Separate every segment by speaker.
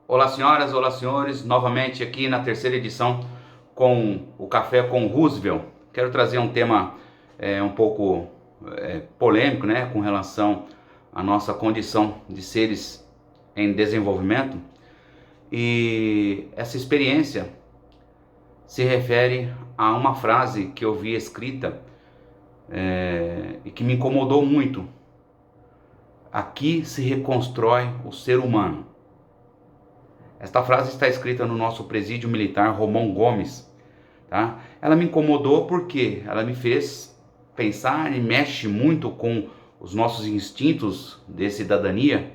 Speaker 1: Olá senhoras, olá senhores, novamente aqui na terceira edição com o Café com Roosevelt. Quero trazer um tema um pouco polêmico, né, com relação à nossa condição de seres em desenvolvimento. E essa experiência se refere a uma frase que eu vi escrita e que me incomodou muito. Aqui se reconstrói o ser humano. Esta frase está escrita no nosso presídio militar Romão Gomes, tá? Ela me incomodou porque ela me fez pensar e mexe muito com os nossos instintos de cidadania,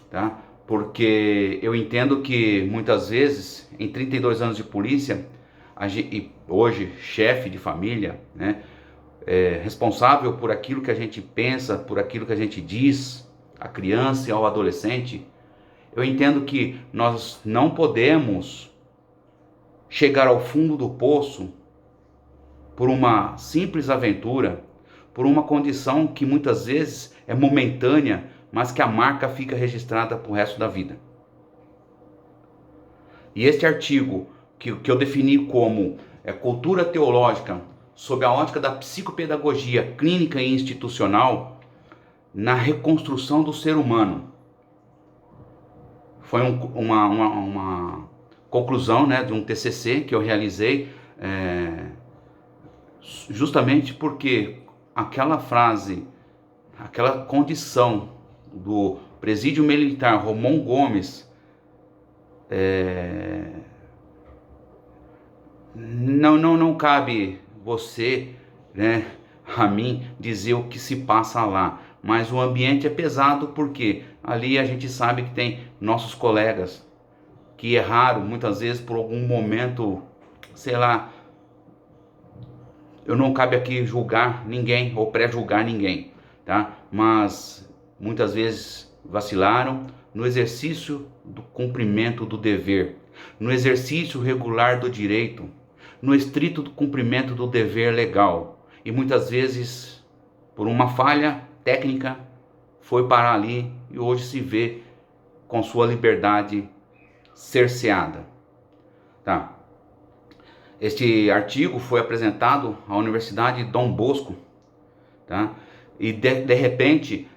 Speaker 1: tá? Porque eu entendo que muitas vezes, em 32 anos de polícia, e hoje chefe de família, né? Responsável por aquilo que a gente pensa, por aquilo que a gente diz, à criança e ao adolescente, eu entendo que nós não podemos chegar ao fundo do poço por uma simples aventura, por uma condição que muitas vezes é momentânea, mas que a marca fica registrada para o resto da vida. E este artigo, que eu defini como cultura teológica sob a ótica da psicopedagogia clínica e institucional na reconstrução do ser humano, foi uma conclusão, né, de um TCC que eu realizei, justamente porque aquela frase, aquela condição do presídio militar Romão Gomes, não cabe você, né, a mim dizer o que se passa lá, mas o ambiente é pesado porque ali a gente sabe que tem nossos colegas que erraram muitas vezes por algum momento, sei lá. Eu não cabe aqui julgar ninguém ou pré-julgar ninguém, tá? Mas muitas vezes vacilaram no exercício do cumprimento do dever, no exercício regular do direito, no estrito cumprimento do dever legal. E muitas vezes, por uma falha técnica, foi parar ali e hoje se vê com sua liberdade cerceada, tá? Este artigo foi apresentado à Universidade Dom Bosco, tá? E de repente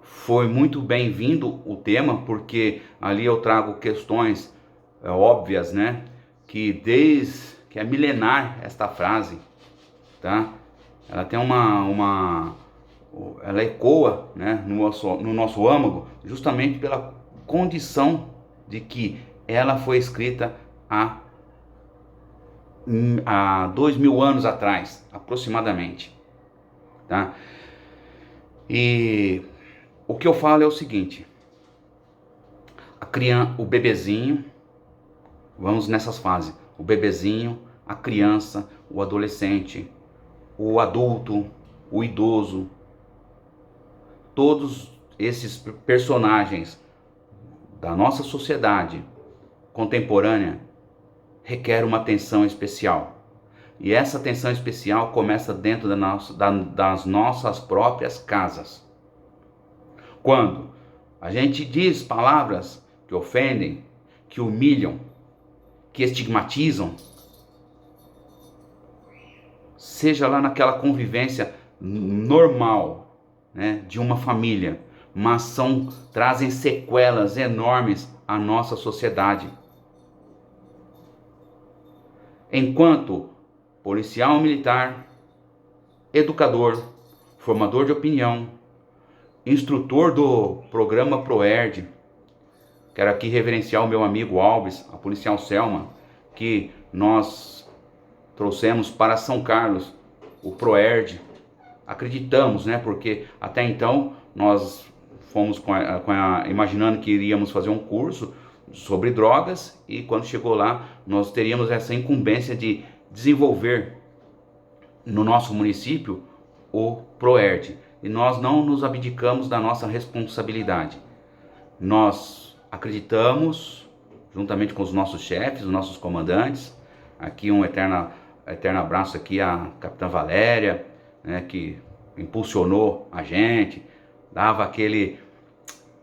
Speaker 1: foi muito bem-vindo o tema, porque ali eu trago questões óbvias, né? Que é milenar esta frase, tá? Ela tem ela ecoa, né, no nosso âmago, justamente pela condição de que ela foi escrita há 2000 anos atrás, aproximadamente, tá? E o que eu falo é o seguinte: a criança, o bebezinho, vamos nessas fases, o bebezinho, a criança, o adolescente, o adulto, o idoso, todos esses personagens da nossa sociedade contemporânea requer uma atenção especial. E essa atenção especial começa dentro das nossas próprias casas. Quando a gente diz palavras que ofendem, que humilham, que estigmatizam, seja lá naquela convivência normal, né, de uma família, mas trazem sequelas enormes à nossa sociedade. Enquanto policial militar, educador, formador de opinião, instrutor do programa ProERD, quero aqui reverenciar o meu amigo Alves, a policial Selma, que nós trouxemos para São Carlos o ProERD. Acreditamos, né? Porque até então nós fomos imaginando que iríamos fazer um curso sobre drogas, e quando chegou lá nós teríamos essa incumbência de desenvolver no nosso município o ProERD, e nós não nos abdicamos da nossa responsabilidade. Nós acreditamos, juntamente com os nossos chefes, os nossos comandantes, aqui um eterno abraço aqui à Capitã Valéria, né, que impulsionou a gente, dava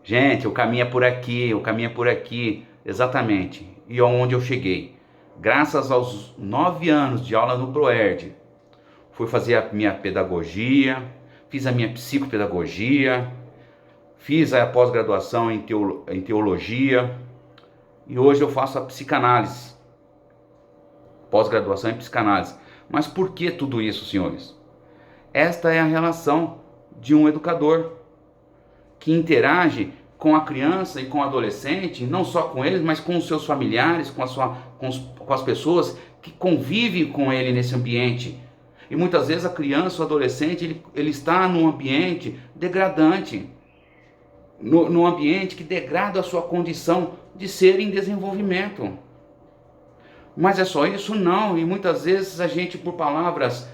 Speaker 1: Gente, o caminho é por aqui, o caminho é por aqui, exatamente. E onde eu cheguei? Graças aos 9 anos de aula no ProErd, fui fazer a minha pedagogia, fiz a minha psicopedagogia, fiz a pós-graduação em teologia e hoje eu faço a psicanálise, pós-graduação em psicanálise. Mas por que tudo isso, senhores? Esta é a relação de um educador que interage com a criança e com o adolescente, não só com eles, mas com os seus familiares, com as pessoas que convivem com ele nesse ambiente. E muitas vezes a criança ou adolescente, ele está num ambiente degradante, num ambiente que degrada a sua condição de ser em desenvolvimento. Mas é só isso? Não. E muitas vezes a gente, por palavras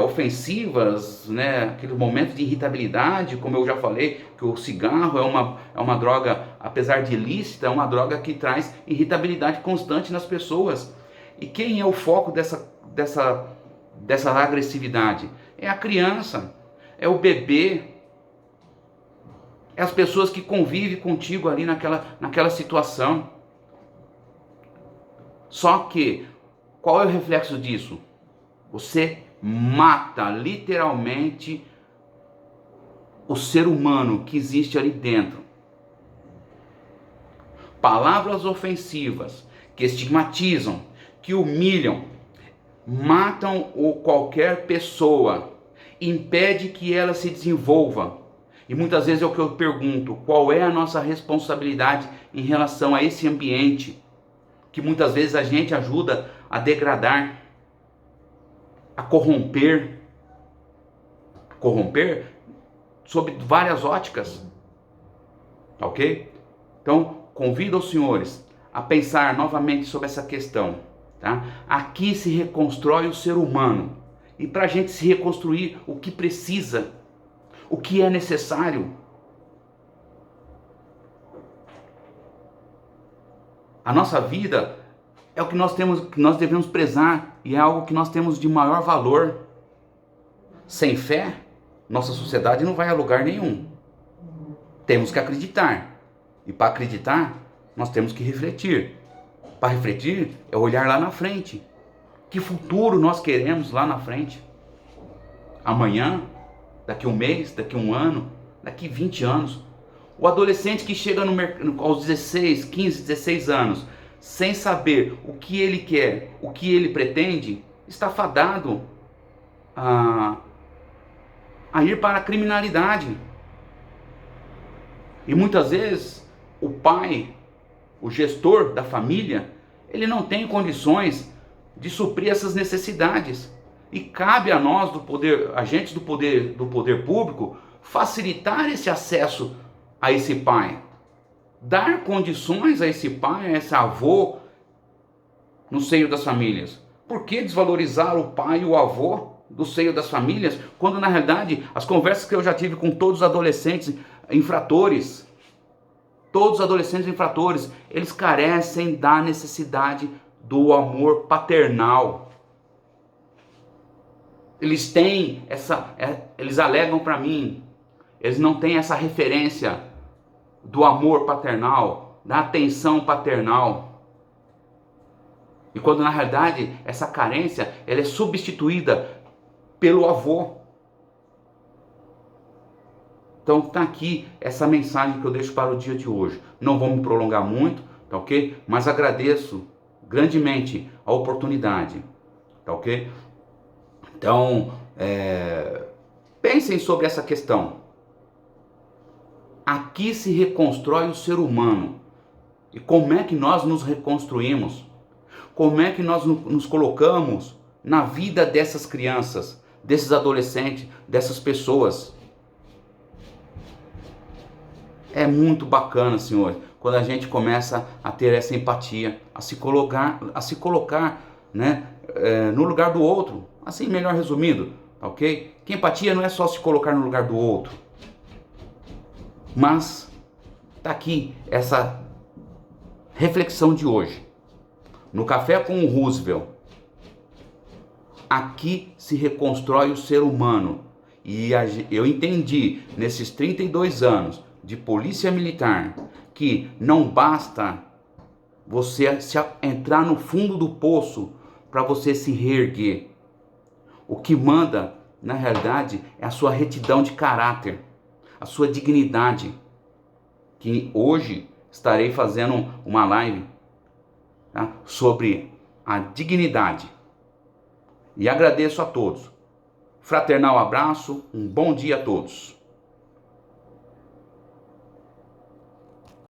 Speaker 1: ofensivas, né, aquele momento de irritabilidade, como eu já falei, que o cigarro é uma droga, apesar de ilícita, é uma droga que traz irritabilidade constante nas pessoas. E quem é o foco dessa agressividade? É a criança, é o bebê, é as pessoas que convivem contigo ali naquela situação. Só que, qual é o reflexo disso? Você mata literalmente o ser humano que existe ali dentro. Palavras ofensivas que estigmatizam, que humilham, matam qualquer pessoa, impede que ela se desenvolva. E muitas vezes é o que eu pergunto: qual é a nossa responsabilidade em relação a esse ambiente que muitas vezes a gente ajuda a degradar, a corromper sob várias óticas, ok? Então, convido os senhores a pensar novamente sobre essa questão, tá? Aqui se reconstrói o ser humano, e para a gente se reconstruir, o que precisa, o que é necessário? A nossa vida é o que nós devemos prezar, e é algo que nós temos de maior valor. Sem fé, nossa sociedade não vai a lugar nenhum. Temos que acreditar. E para acreditar, nós temos que refletir. Para refletir é olhar lá na frente. Que futuro nós queremos lá na frente? Amanhã, daqui um mês, daqui um ano, daqui 20 anos. O adolescente que chega aos 16, 15, 16 anos, sem saber o que ele quer, o que ele pretende, está fadado a ir para a criminalidade. E muitas vezes o pai, o gestor da família, ele não tem condições de suprir essas necessidades. E cabe a nós, agentes do poder público, facilitar esse acesso a esse pai. Dar condições a esse pai, a esse avô, no seio das famílias. Por que desvalorizar o pai e o avô do seio das famílias, quando na realidade as conversas que eu já tive com todos os adolescentes infratores, eles carecem da necessidade do amor paternal. Eles eles alegam para mim, eles não têm essa referência do amor paternal, da atenção paternal. E quando na realidade essa carência ela é substituída pelo avô. Então tá aqui essa mensagem que eu deixo para o dia de hoje. Não vou me prolongar muito, tá ok? Mas agradeço grandemente a oportunidade, tá ok? Então, pensem sobre essa questão. Aqui se reconstrói o ser humano. E como é que nós nos reconstruímos? Como é que nós nos colocamos na vida dessas crianças, desses adolescentes, dessas pessoas? É muito bacana, senhor, quando a gente começa a ter essa empatia, a se colocar, né, no lugar do outro. Assim, melhor resumido, ok? Que empatia não é só se colocar no lugar do outro. Mas tá aqui essa reflexão de hoje. No Café com o Roosevelt. Aqui se reconstrói o ser humano. E eu entendi, nesses 32 anos de polícia militar, que não basta você entrar no fundo do poço para você se reerguer. O que manda, na realidade, é a sua retidão de caráter, a sua dignidade. Que hoje estarei fazendo uma live, tá, sobre a dignidade. E agradeço a todos. Fraternal abraço, um bom dia a todos.